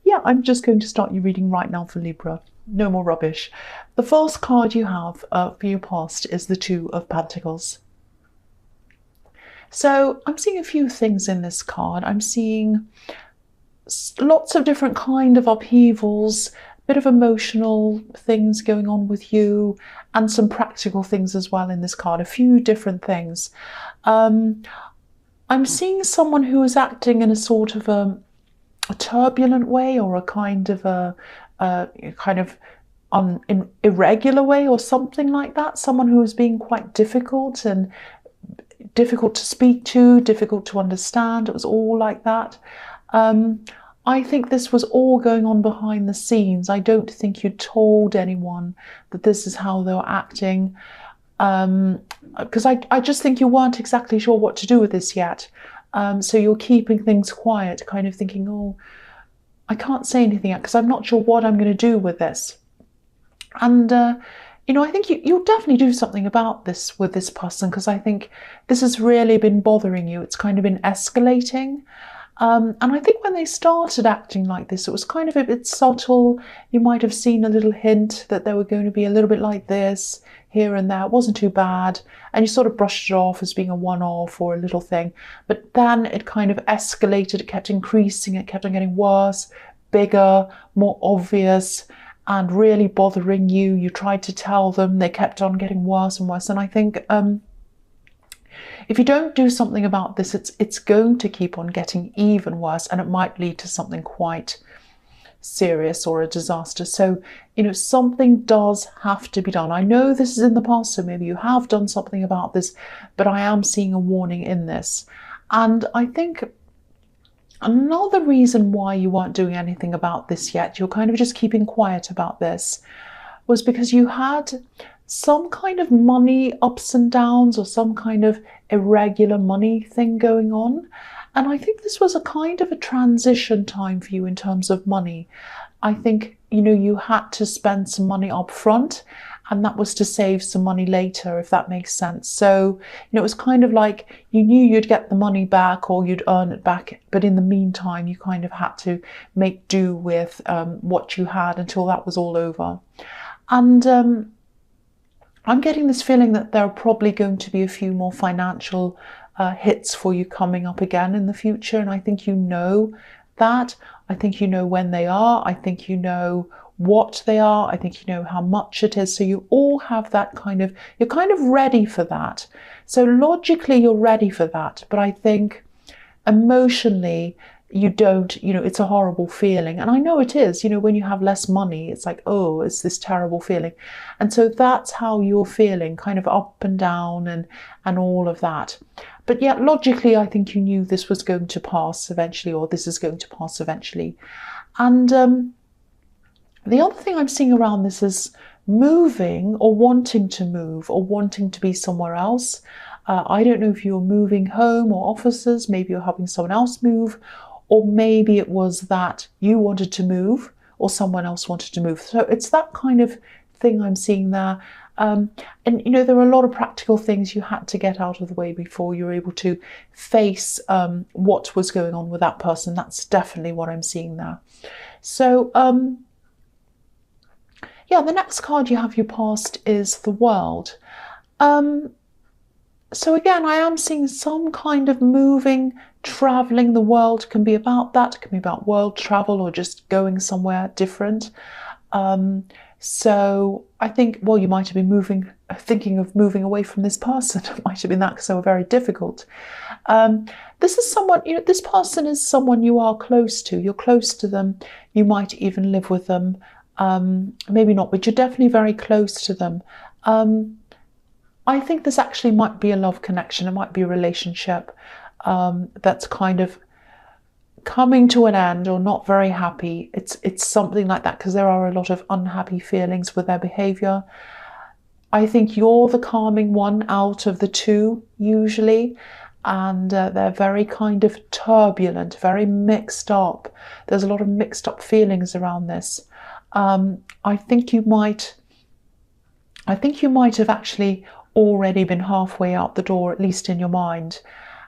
yeah, I'm just going to start your reading right now for Libra. No more rubbish. The first card you have for your past is the Two of Pentacles. So I'm seeing a few things in this card. I'm seeing lots of different kind of upheavals, bit of emotional things going on with you, and some practical things as well in this card, a few different things. I'm seeing someone who is acting in a sort of a turbulent way, or a kind of irregular way, or something like that. Someone who is being quite difficult and difficult to speak to, difficult to understand. It was all like that. I think this was all going on behind the scenes. I don't think you told anyone that this is how they were acting, because I just think you weren't exactly sure what to do with this yet. So you're keeping things quiet, kind of thinking, oh, I can't say anything yet because I'm not sure what I'm going to do with this. And I think you'll definitely do something about this with this person, because I think this has really been bothering you. It's kind of been escalating. And I think when they started acting like this, it was kind of a bit subtle. You might have seen a little hint that they were going to be a little bit like this here and there. It wasn't too bad. And you sort of brushed it off as being a one-off or a little thing. But then it kind of escalated. It kept increasing. It kept on getting worse, bigger, more obvious, and really bothering you. You tried to tell them. They kept on getting worse and worse. And I think if you don't do something about this, it's going to keep on getting even worse, and it might lead to something quite serious or a disaster. So, something does have to be done. I know this is in the past, so maybe you have done something about this, but I am seeing a warning in this. And I think another reason why you weren't doing anything about this yet, you're kind of just keeping quiet about this, was because you had some kind of money ups and downs, or some kind of irregular money thing going on. And I think this was a kind of a transition time for you in terms of money. I think, you had to spend some money up front, and that was to save some money later, if that makes sense. So, it was kind of like you knew you'd get the money back, or you'd earn it back, but in the meantime, you kind of had to make do with what you had until that was all over. And I'm getting this feeling that there are probably going to be a few more financial hits for you coming up again in the future. And I think you know that. I think you know when they are. I think you know what they are. I think you know how much it is. So you all have that you're kind of ready for that. So logically, you're ready for that. But I think emotionally, you don't, it's a horrible feeling. And I know it is, when you have less money, it's like, oh, it's this terrible feeling. And so that's how you're feeling, kind of up and down and all of that. But yet, logically, I think you knew this was going to pass eventually, or this is going to pass eventually. And the other thing I'm seeing around this is moving, or wanting to move, or wanting to be somewhere else. I don't know if you're moving home or offices, maybe you're helping someone else move, or maybe it was that you wanted to move or someone else wanted to move. So it's that kind of thing I'm seeing there. And, there are a lot of practical things you had to get out of the way before you were able to face what was going on with that person. That's definitely what I'm seeing there. So, yeah, the next card you have your past is the World. So again, I am seeing some kind of moving, traveling. The World can be about that. It can be about world travel, or just going somewhere different. So I think, well, you might have been thinking of moving away from this person. It might have been that because they were very difficult. This is someone, this person is someone you are close to. You're close to them. You might even live with them. Maybe not, but you're definitely very close to them. I think this actually might be a love connection. It might be a relationship that's kind of coming to an end, or not very happy. It's something like that, because there are a lot of unhappy feelings with their behavior. I think you're the calming one out of the two, usually, and they're very kind of turbulent, very mixed up. There's a lot of mixed up feelings around this. I think you might have actually already been halfway out the door, at least in your mind.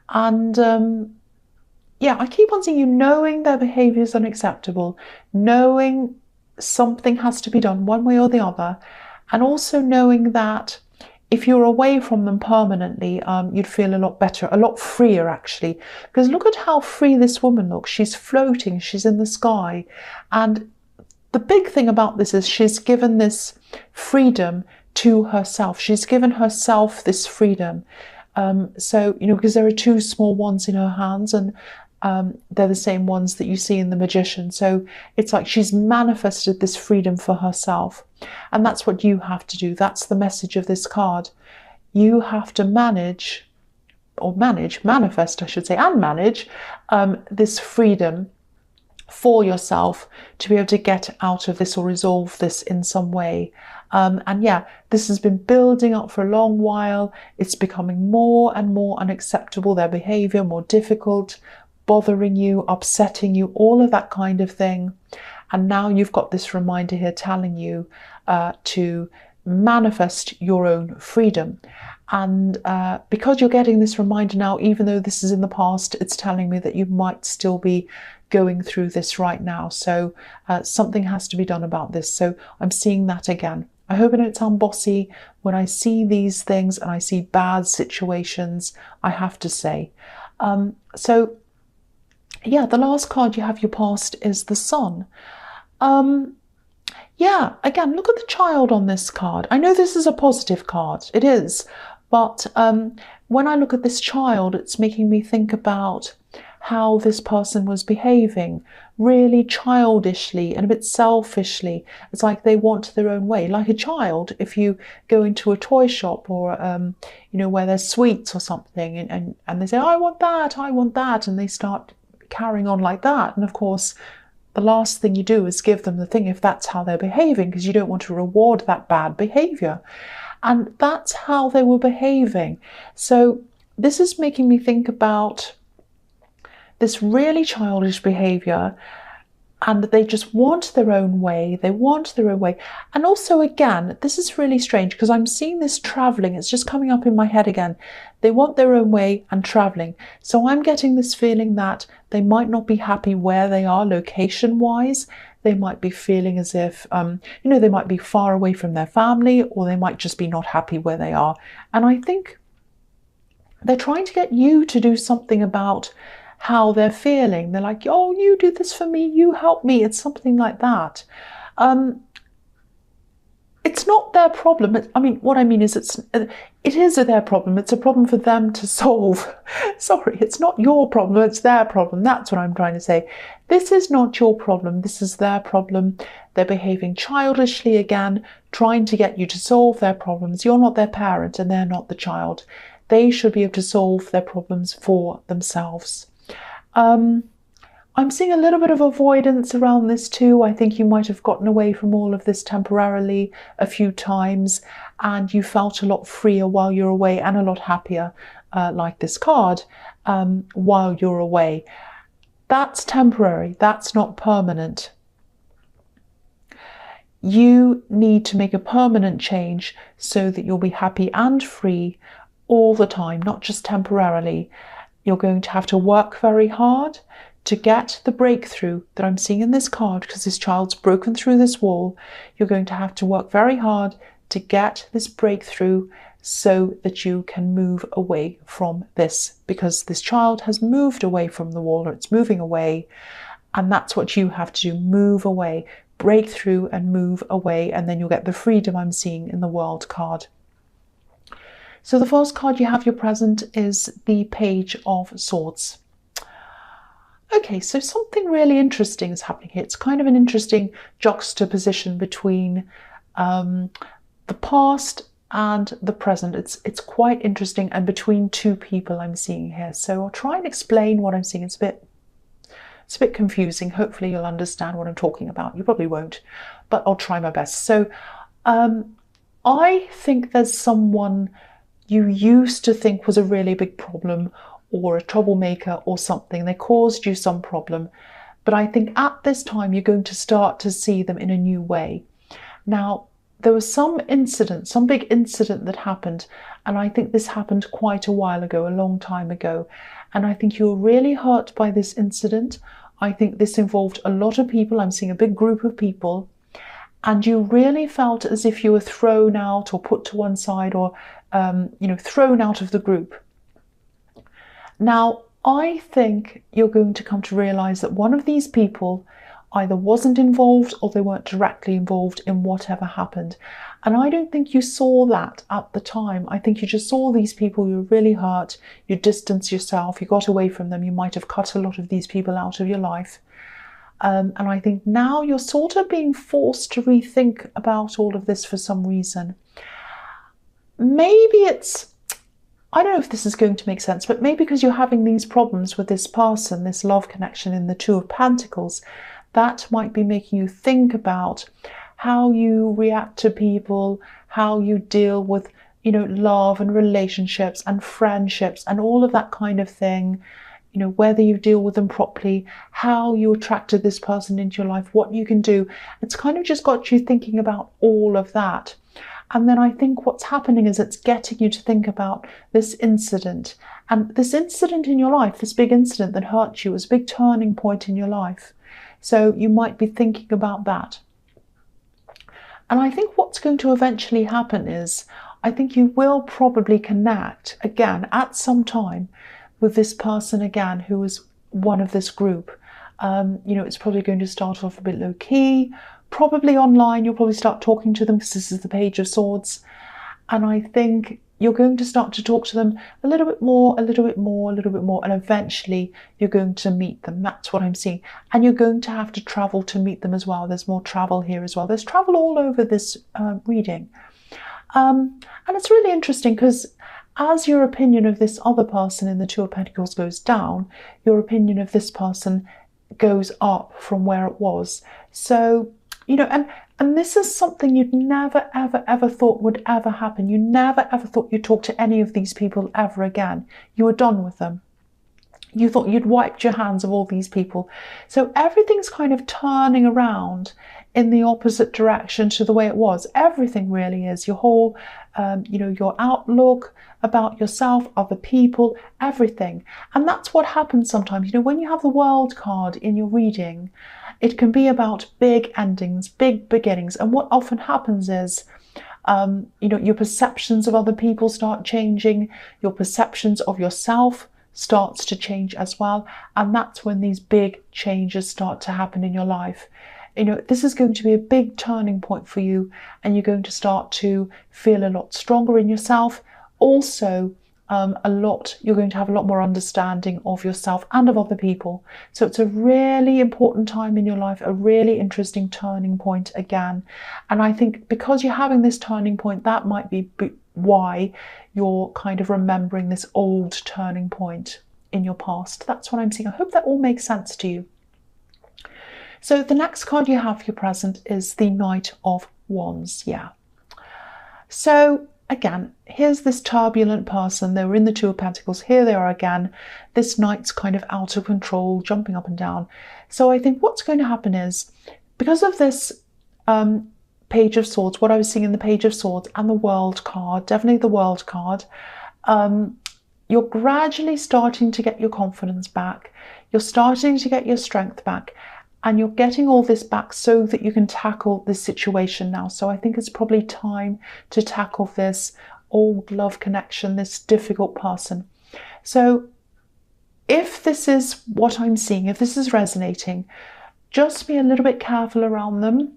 And yeah, I keep on seeing you knowing their behavior is unacceptable, knowing something has to be done one way or the other, and also knowing that if you're away from them permanently, you'd feel a lot better, a lot freer actually. Because look at how free this woman looks. She's floating, she's in the sky. And the big thing about this is she's given this freedom to herself. She's given herself this freedom. So, you know, because there are two small ones in her hands, and they're the same ones that you see in the Magician. So it's like she's manifested this freedom for herself. And that's what you have to do. That's the message of this card. You have to manifest, I should say, and manage this freedom for yourself to be able to get out of this or resolve this in some way. And yeah, this has been building up for a long while. It's becoming more and more unacceptable, their behavior, more difficult, bothering you, upsetting you, all of that kind of thing. And now you've got this reminder here telling you to manifest your own freedom. And because you're getting this reminder now, even though this is in the past, it's telling me that you might still be going through this right now. So something has to be done about this. So I'm seeing that again. I hope I don't sound bossy. When I see these things and I see bad situations, I have to say. So yeah, the last card you have, your past, is the Sun. Yeah, again, look at the child on this card. I know this is a positive card. It is. But when I look at this child, it's making me think about how this person was behaving, really childishly and a bit selfishly. It's like they want their own way. Like a child, if you go into a toy shop or, you know, where there's sweets or something, and they say, I want that, and they start carrying on like that. And of course, the last thing you do is give them the thing if that's how they're behaving, because you don't want to reward that bad behavior. And that's how they were behaving. So this is making me think about this really childish behavior, and they just want their own way. They want their own way. And also, again, this is really strange because I'm seeing this traveling. It's just coming up in my head again. They want their own way and traveling. So I'm getting this feeling that they might not be happy where they are location-wise. They might be feeling as if, you know, they might be far away from their family, or they might just be not happy where they are. And I think they're trying to get you to do something about how they're feeling. They're like, oh, you do this for me, you help me. It's something like that. It's not their problem. I mean, what I mean is it is their problem. It's a problem for them to solve. Sorry, it's not your problem, it's their problem. That's what I'm trying to say. This is not your problem. This is their problem. They're behaving childishly again, trying to get you to solve their problems. You're not their parent and they're not the child. They should be able to solve their problems for themselves. I'm seeing a little bit of avoidance around this too. I think you might have gotten away from all of this temporarily a few times, and you felt a lot freer while you're away and a lot happier, like this card, while you're away. That's temporary. That's not permanent. You need to make a permanent change so that you'll be happy and free all the time, not just temporarily. You're going to have to work very hard to get the breakthrough that I'm seeing in this card, because this child's broken through this wall. You're going to have to work very hard to get this breakthrough so that you can move away from this, because this child has moved away from the wall, or it's moving away, and that's what you have to do. Move away, break through and move away, and then you'll get the freedom I'm seeing in the World card. So the first card you have, your present, is the Page of Swords. Okay, so something really interesting is happening here. It's kind of an interesting juxtaposition between the past and the present. It's quite interesting, and between two people I'm seeing here. So I'll try and explain what I'm seeing. It's a bit confusing. Hopefully you'll understand what I'm talking about. You probably won't, but I'll try my best. So I think there's someone you used to think was a really big problem, or a troublemaker or something. They caused you some problem. But I think at this time you're going to start to see them in a new way. Now, there was some incident, some big incident that happened, and I think this happened quite a while ago, a long time ago. And I think you were really hurt by this incident. I think this involved a lot of people. I'm seeing a big group of people. And you really felt as if you were thrown out or put to one side or, thrown out of the group. Now, I think you're going to come to realize that one of these people either wasn't involved or they weren't directly involved in whatever happened. And I don't think you saw that at the time. I think you just saw these people, you were really hurt, you distanced yourself, you got away from them, you might have cut a lot of these people out of your life. And I think now you're sort of being forced to rethink about all of this for some reason. Maybe it's, I don't know if this is going to make sense, but maybe because you're having these problems with this person, this love connection in the Two of Pentacles, that might be making you think about how you react to people, how you deal with, love and relationships and friendships and all of that kind of thing. Whether you deal with them properly, how you attracted this person into your life, what you can do. It's kind of just got you thinking about all of that. And then I think what's happening is it's getting you to think about this incident. And this incident in your life, this big incident that hurt you, was a big turning point in your life. So you might be thinking about that. And I think what's going to eventually happen is, I think you will probably connect again at some time with this person again who was one of this group. It's probably going to start off a bit low key, probably online. You'll probably start talking to them because this is the Page of Swords. And I think you're going to start to talk to them a little bit more, a little bit more, a little bit more, and eventually you're going to meet them. That's what I'm seeing. And you're going to have to travel to meet them as well. There's more travel here as well. There's travel all over this reading. And it's really interesting because as your opinion of this other person in the Two of Pentacles goes down, your opinion of this person goes up from where it was. So, and this is something you'd never, ever, ever thought would ever happen. You never, ever thought you'd talk to any of these people ever again. You were done with them. You thought you'd wiped your hands of all these people. So everything's kind of turning around in the opposite direction to the way it was. Everything really is. Your whole, your outlook about yourself, other people, everything. And that's what happens sometimes. When you have the World card in your reading, it can be about big endings, big beginnings. And what often happens is, your perceptions of other people start changing. Your perceptions of yourself starts to change as well. And that's when these big changes start to happen in your life. This is going to be a big turning point for you, and you're going to start to feel a lot stronger in yourself. Also, you're going to have a lot more understanding of yourself and of other people. So it's a really important time in your life, a really interesting turning point again. And I think because you're having this turning point, that might be why you're kind of remembering this old turning point in your past. That's what I'm seeing. I hope that all makes sense to you. So the next card you have for your present is the Knight of Wands. Yeah. So again, here's this turbulent person. They were in the Two of Pentacles. Here they are again. This knight's kind of out of control, jumping up and down. So I think what's going to happen is, because of this Page of Swords, what I was seeing in the Page of Swords and the World card, definitely the World card, you're gradually starting to get your confidence back. You're starting to get your strength back. And you're getting all this back so that you can tackle this situation now. So I think it's probably time to tackle this old love connection, this difficult person. So if this is what I'm seeing, if this is resonating, just be a little bit careful around them.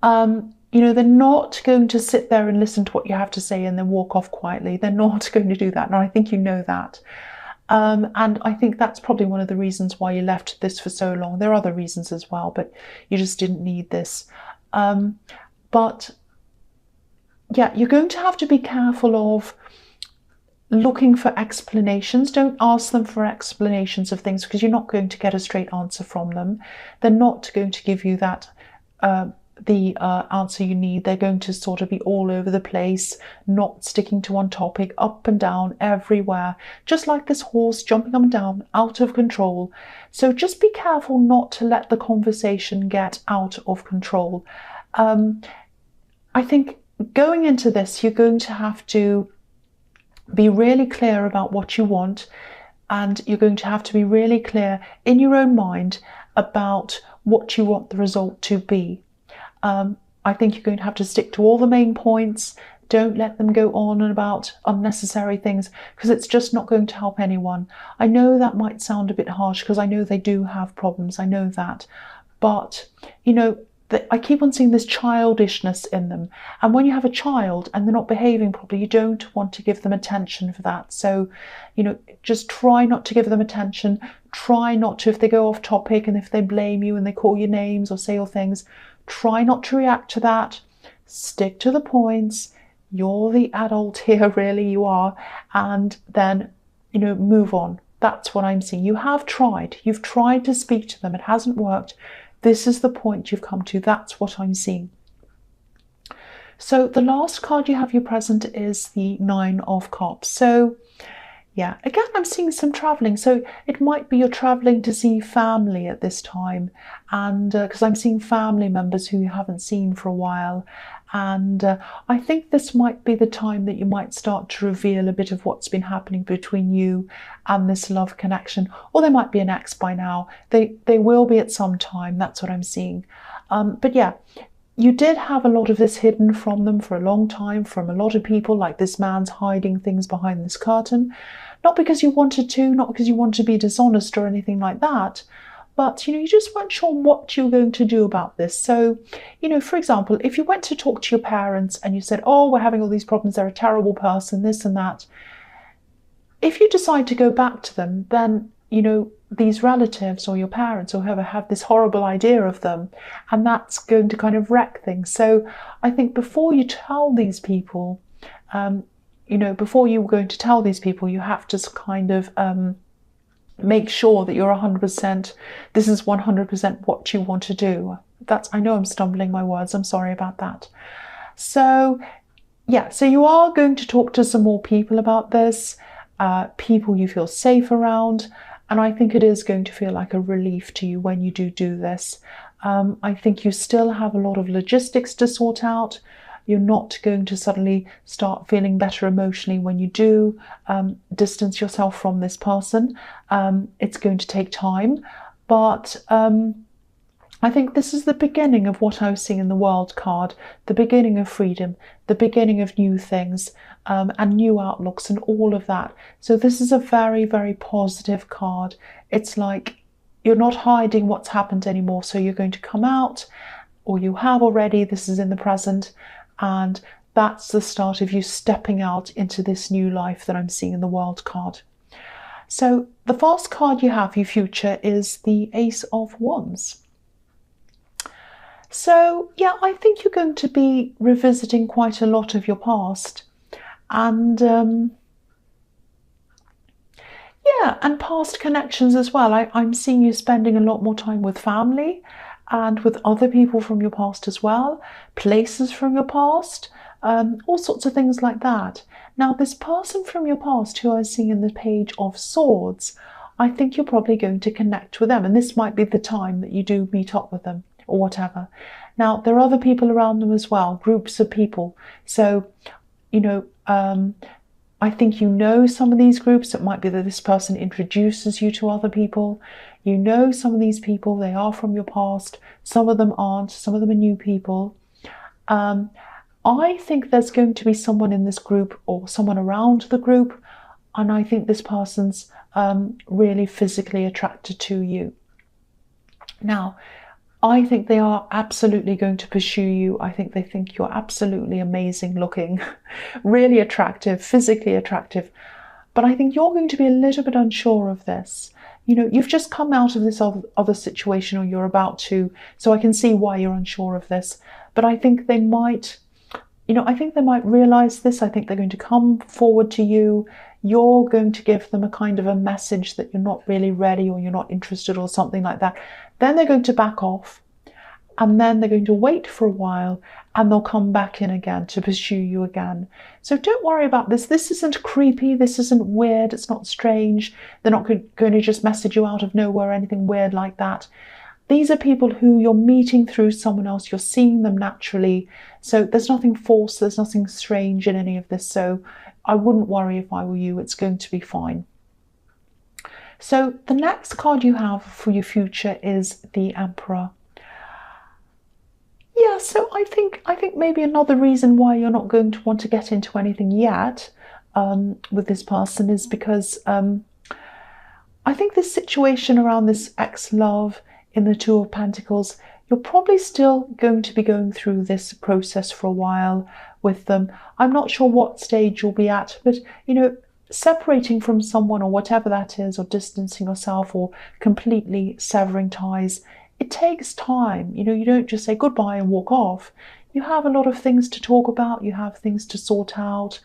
They're not going to sit there and listen to what you have to say and then walk off quietly. They're not going to do that. And I think you know that. And I think that's probably one of the reasons why you left this for so long. There are other reasons as well, but you just didn't need this. But yeah, you're going to have to be careful of looking for explanations. Don't ask them for explanations of things, because you're not going to get a straight answer from them. They're not going to give you that the answer you need. They're going to sort of be all over the place, not sticking to one topic, up and down, everywhere, just like this horse jumping up and down, out of control. So just be careful not to let the conversation get out of control. I think going into this, you're going to have to be really clear about what you want. And you're going to have to be really clear in your own mind about what you want the result to be. I think you're going to have to stick to all the main points. Don't let them go on and about unnecessary things, because it's just not going to help anyone. I know that might sound a bit harsh, because I know they do have problems. I know that. But, you know, I keep on seeing this childishness in them. And when you have a child and they're not behaving properly, you don't want to give them attention for that. So, you know, just try not to give them attention. Try not to, if they go off topic and if they blame you and they call you names or say all things, try not to react to that. Stick to the points. You're the adult here, really, you are. And then, you know, move on. That's what I'm seeing. You have tried. You've tried to speak to them. It hasn't worked. This is the point you've come to. That's what I'm seeing. So the last card you have your present is the Nine of Cups. So yeah, again, I'm seeing some traveling. So it might be you're traveling to see family at this time. And because I'm seeing family members who you haven't seen for a while. And I think this might be the time that you might start to reveal a bit of what's been happening between you and this love connection. Or they might be an ex by now. They will be at some time. That's what I'm seeing. But yeah, you did have a lot of this hidden from them for a long time, from a lot of people, like this man's hiding things behind this curtain. Not because you wanted to, not because you want to be dishonest or anything like that. But, you know, you just weren't sure what you were going to do about this. So, you know, for example, if you went to talk to your parents and you said, oh, we're having all these problems, they're a terrible person, this and that. If you decide to go back to them, then, you know, these relatives or your parents or whoever have this horrible idea of them, and that's going to kind of wreck things. So I think before you tell these people, you know, before you're going to tell these people, you have to kind of make sure that you're 100%, this is 100% what you want to do. I know I'm stumbling my words, I'm sorry about that. So yeah, so you are going to talk to some more people about this, people you feel safe around, and I think it is going to feel like a relief to you when you do this. I think you still have a lot of logistics to sort out. You're not going to suddenly start feeling better emotionally when you do distance yourself from this person. It's going to take time, but I think this is the beginning of what I was seeing in the World card, the beginning of freedom, the beginning of new things and new outlooks and all of that. So this is a very, very positive card. It's like you're not hiding what's happened anymore. So you're going to come out, or you have already, this is in the present, and that's the start of you stepping out into this new life that I'm seeing in the World card. So the first card you have, your future, is the Ace of Wands. So yeah, I think you're going to be revisiting quite a lot of your past, and yeah, and past connections as well. I'm seeing you spending a lot more time with family and with other people from your past as well, places from your past, all sorts of things like that. Now, this person from your past who I see in the Page of Swords, I think you're probably going to connect with them, and this might be the time that you do meet up with them or whatever. Now, there are other people around them as well, groups of people. So, you know, I think you know some of these groups. It might be that this person introduces you to other people. You know some of these people, they are from your past. Some of them aren't, some of them are new people. I think there's going to be someone in this group or someone around the group, and I think this person's really physically attracted to you. Now, I think they are absolutely going to pursue you. I think they think you're absolutely amazing looking, really attractive, physically attractive. But I think you're going to be a little bit unsure of this. You know, you've just come out of this other situation, or you're about to, so I can see why you're unsure of this. But I think they might, you know, I think they might realize this. I think they're going to come forward to you. You're going to give them a kind of a message that you're not really ready, or you're not interested, or something like that. Then they're going to back off, and then they're going to wait for a while, and they'll come back in again to pursue you again. So don't worry about this. This isn't creepy. This isn't weird. It's not strange. They're not going to just message you out of nowhere or anything weird like that. These are people who you're meeting through someone else. You're seeing them naturally. So there's nothing false. There's nothing strange in any of this. So I wouldn't worry if I were you. It's going to be fine. So the next card you have for your future is the Emperor. Yeah, so I think maybe another reason why you're not going to want to get into anything yet with this person is because I think this situation around this ex-love in the Two of Pentacles, you're probably still going to be going through this process for a while with them. I'm not sure what stage you'll be at, but you know, separating from someone or whatever that is, or distancing yourself or completely severing ties, it takes time. You know, you don't just say goodbye and walk off. You have a lot of things to talk about, you have things to sort out.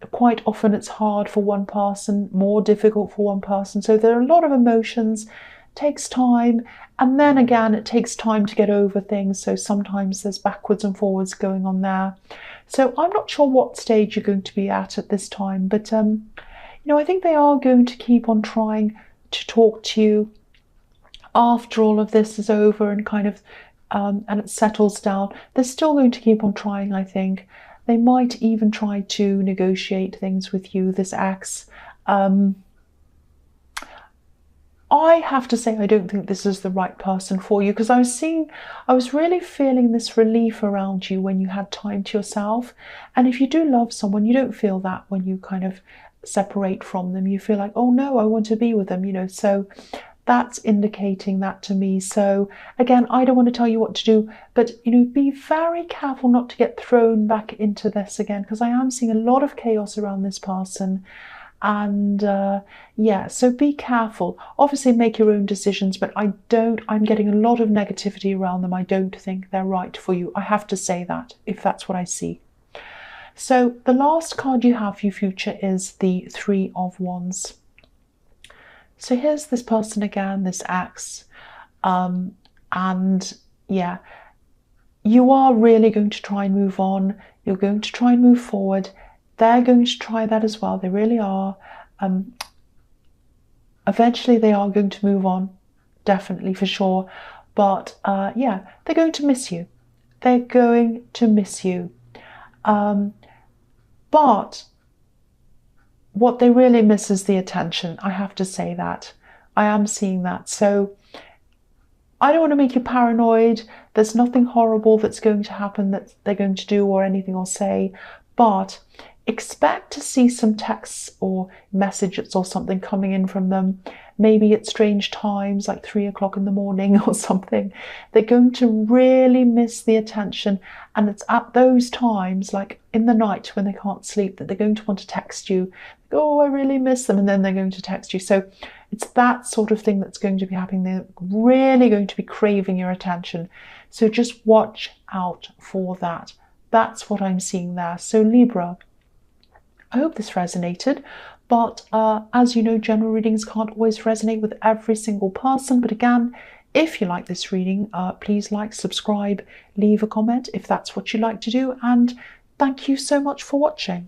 Quite often it's hard for one person, more difficult for one person. So there are a lot of emotions, takes time, and then again it takes time to get over things. So sometimes there's backwards and forwards going on there. So I'm not sure what stage you're going to be at this time, but you know, I think they are going to keep on trying to talk to you after all of this is over and kind of and it settles down. They're still going to keep on trying, I think. They might even try to negotiate things with you, this ex. I have to say I don't think this is the right person for you, because I was really feeling this relief around you when you had time to yourself. And if you do love someone, you don't feel that when you kind of separate from them. You feel like, oh no, I want to be with them, you know. So that's indicating that to me. So again, I don't want to tell you what to do, but you know, be very careful not to get thrown back into this again, because I am seeing a lot of chaos around this person. And yeah, so be careful. Obviously make your own decisions, but I'm getting a lot of negativity around them. I don't think they're right for you. I have to say that, if that's what I see. So the last card you have for your future is the Three of Wands. So here's this person again, this ex, and yeah, you are really going to try and move on. You're going to try and move forward. They're going to try that as well. They really are. Eventually they are going to move on, definitely, for sure. But yeah, they're going to miss you. They're going to miss you. But what they really miss is the attention. I have to say that. I am seeing that. So I don't want to make you paranoid. There's nothing horrible that's going to happen that they're going to do or anything or say. But expect to see some texts or messages or something coming in from them. Maybe at strange times, like 3 o'clock in the morning or something. They're going to really miss the attention. And it's at those times, like in the night when they can't sleep, that they're going to want to text you. Oh, I really miss them. And then they're going to text you. So it's that sort of thing that's going to be happening. They're really going to be craving your attention. So just watch out for that. That's what I'm seeing there. So Libra, I hope this resonated. But as you know, general readings can't always resonate with every single person. But again, if you like this reading, please like, subscribe, leave a comment if that's what you like to do. And thank you so much for watching.